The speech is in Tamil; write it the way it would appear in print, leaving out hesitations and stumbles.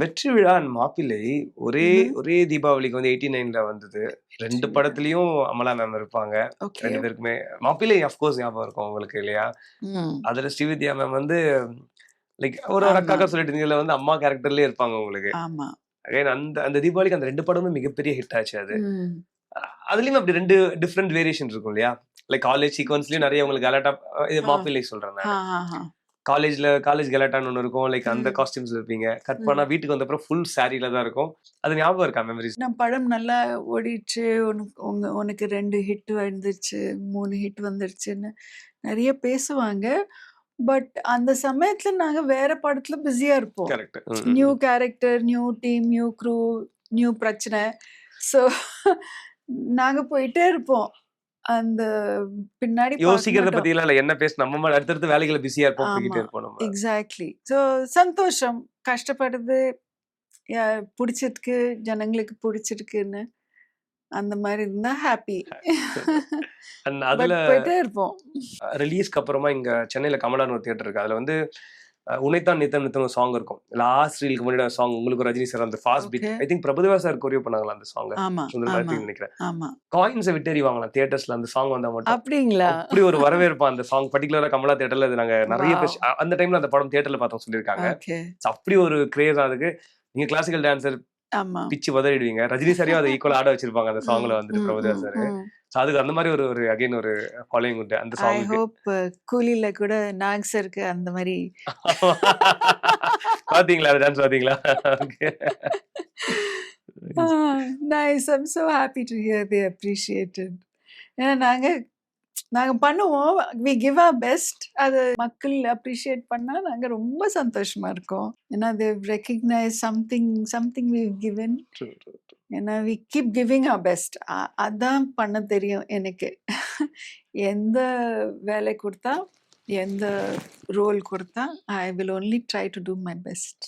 வெற்றி விழா அண்ட் மாப்பிள்ளை ஒரே ம்ஹ்ம். ஒரே தீபாவளிக்கு வந்து 89ல வந்தது. 2 வெற்றி விழா. படத்துலயும் அமலா மேம் இருப்பாங்க. ஓகே. 2 பேருக்குமே மாப்பிள்ளை அஃப்கோர்ஸ் ஞாபகம் இருக்கும் உங்களுக்கு இல்லையா? ம். அதுல ஸ்ரீவித்யா மேம் வந்து லைக் ஒரு ஒரு ஆமா, அக்காக்கா சொல்லிட்டு இதுல வந்து அம்மா கேரக்டர்லயே இருப்பாங்க உங்களுக்கு. ஆமா. அகைன் அந்த அந்த தீபாவளிக்கு அந்த 2 படமும் மிகப்பெரிய ஹிட் ஆச்சு அது. ம். அதுலயும் அப்படி 2 டிஃபரெண்ட் வேரியேஷன் இருக்கும் இல்லையா? லைக் காலேஜ் சீக்வென்ஸ்லயும் நெறைய உங்களுக்கு கலாட்டா இது ஆ. மாப்பிள்ளை சொல்றேன் நானு. ஆஹாஹா. காலேஜ் கலாட்டான்னு ஒண்ணு இருக்கும். லைக் அந்த ம். காஸ்டியூம்ஸ் இருப்பீங்க. கட் பண்ணா ம். வீட்டுக்கு வந்த அப்புறம் ஃபுல் சாரில தான் இருக்கும். அது ஞாபகம் இருக்கா மெமரீஸ்? நான் படம் நல்லா ஓடிடுச்சு. உனக்கு 2 ஹிட் வந்துருச்சு, 3 ஹிட் வந்துருச்சுன்னு நெறைய பேசுவாங்க. பட் அந்த சமயத்துல நாங்க வேற படத்துல பிஸியா இருப்போம். Correct. New character, new team, new crew, new பிரச்சனை. ஸோ நாங்க போயிட்டே இருப்போம். அந்த பின்னாடி பார்க்க யோசிக்கிறத மாட்டோம். பத்திலாம் இல்ல. என்ன நம்ம அடுத்தடுத்து வேலைகள்ல பிஸியா இருப்போம். ஆமா. போய்க்கிட்டே இருப்போம் நம்ம. எக்ஸாக்ட்லி. ஸோ சந்தோஷம். கஷ்டப்படுறது புடிச்சிருக்கு, ஜனங்களுக்கு புடிச்சிருக்குன்னு. அந்த மாரி இருந்தா ஹாப்பி. அண்ட் அதுல பட் போயிட்டே இருப்போம். ரிலீஸ்க்கு அப்புறமா இங்க சென்னையில கமலான்னு ஒரு தியேட்டர் இருக்கு. அதுல வந்து உன்னைத்தான் நித்தம் நித்தம் ஒரு சாங் இருக்கும். லாஸ்ட் ரீலுக்கு முன்னாடி சாங் உங்களுக்கு ரஜினி சார் அந்த fast beat. Okay. I think Prabhudeva sir choreo பண்ணாங்களா அந்த சாங்க. ஆமா, சுந்தர் ஆமா, கார்த்திக்னு நெனைக்கிறேன். ஆமா. காயின்ஸ விட்டு எறிவாங்களாம் தியேட்டர்ஸ்ல அந்த சாங் வந்தா மட்டும். அப்படிங்களா? அப்படி ஒரு வரவேற்பு அந்த சாங் பர்ட்டிகுலரா கமலா தியேட்டர்ல அது நாங்க நெறைய பேர் வாவ்! அந்த டைம்ல அந்த படம் தியேட்டர்ல பார்த்தோம் சொல்லியிருக்காங்க. ஓகே. அப்படி ஒரு கிரேஸ் அதுக்கு. நீங்க கிளாசிக்கல் டான்சர் ஆமா. பிச்சு உதறிடுவீங்க. ரஜினி சாரையும் அத ஈக்குவலா ஆட வச்சிருப்பாங்க அந்த ம், சாங்ல வந்துட்டு ம், பிரபுதேவா ம், சார். ம். அதுக்கு அந்த மாரி ஒரு ஒரு அகைன் ஒரு ஃபாலோயிங் உண்டு அந்த ஐ சாங்குக்கு. ஹோப் கூலில கூட நாக் சாருக்கு அந்த மாரி பாத்தீங்களா? அந்த டான்ஸ் பாத்தீங்களா? Okay. Nice. I am so happy to hear they appreciated. ஏன்னா நாங்க நாங்க பண்ணுவோம். We give our best. அது மக்கள் அப்ரிஷியேட் பண்ணா நாங்க ரொம்ப சந்தோஷமா இருக்கோம். ஏன்னா they recognise something we have given. True, true, true. ஏன்னா we keep giving our best. அதான் பண்ண தெரியும் எனக்கு. எந்த வேலை குடுத்தா, எந்த ரோல் குடுத்தா, I will only try to do my best.